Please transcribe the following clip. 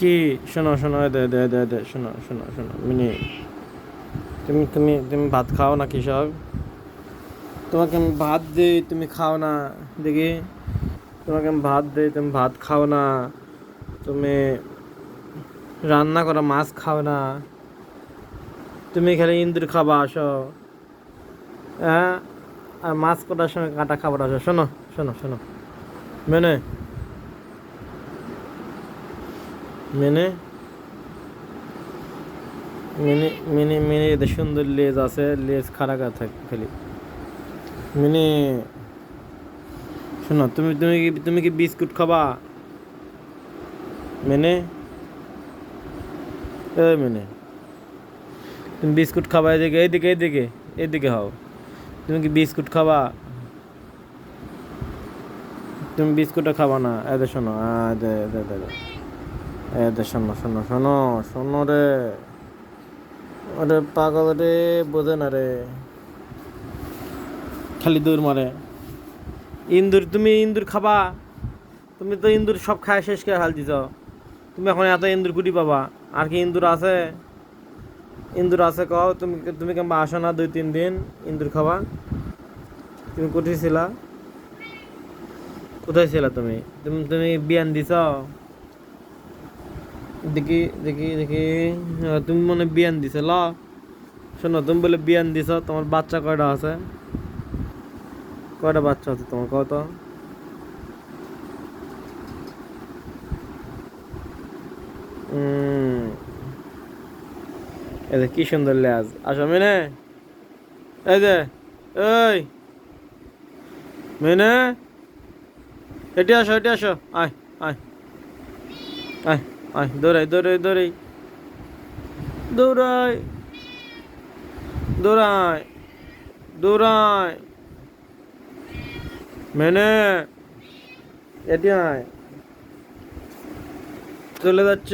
কি? শোনো শোনো, দে দে দে দে, শোনো শোনো শোনো মিনি, তুমি ভাত খাও না কৃষক? তোমাকে আমি ভাত দিই, তুমি খাও না? দেখি, তোমাকে আমি ভাত দিই, তুমি ভাত খাও না? তুমি রান্না করা মাছ খাও না? তুমি খালি ইন্দুর খাবা আসো, হ্যাঁ? আর মাছ কটার সঙ্গে কাঁটা খাবার আসো। শোনো শোনো শোনো, মেনে মেনে মিনি মিনি মিনি, এদের সুন্দর লেজ আছে, লেজ খাড়া করা থাকে খালি। মিনি শোনো, তুমি কি বিস্কুট খাবা? মেনে, এ মেনে, তুমি বিস্কুট খাবা? এদিকে এদিকে এদিকে, এদিকে হও। তুমি কি বিস্কুট খাবা? তুমি বিস্কুটও খাবা না? এদের শোনো, এদের শোনো শোনো শোনো শোনো রে, ওরে পাগল রে, বোঝে না রে, খালি দৌড় মারে। ইন্দুর, তুমি ইন্দুর খাবা? তুমি তো ইন্দুর সব খায় শেষ করে হাল দিছ। তুমি এখন এত ইন্দুর কুটি পাবা? আর কি ইন্দুর আছে? ইন্দুর আছে কও? তুমি কেমন আসো না 2-3 দিন ইন্দুর খাবা? তুমি কোথায় ছিলা? কোথায় ছিলা তুমি? তুমি বিয়ান দিছ? দেখি দেখি দেখি, তুমি মনে বিয়ান দিছ ল। শোনো, তুমি বলে বিয়ান দিছ, তোমার বাচ্চা কয়টা আছে? কয়টা বাচ্চা আছে তোমার কত? এই যে কি সুন্দর লেজ, আসো মেনে, এই যে, এই মেনে, এটি আসো এটি আসো, আয় আয় আয় আয়, দৌড়াই দৌড়াই দৌড়াই দৌড়াই দৌড়াই দৌড়াই, মেনে, এটি আয়। চলে যাচ্ছ?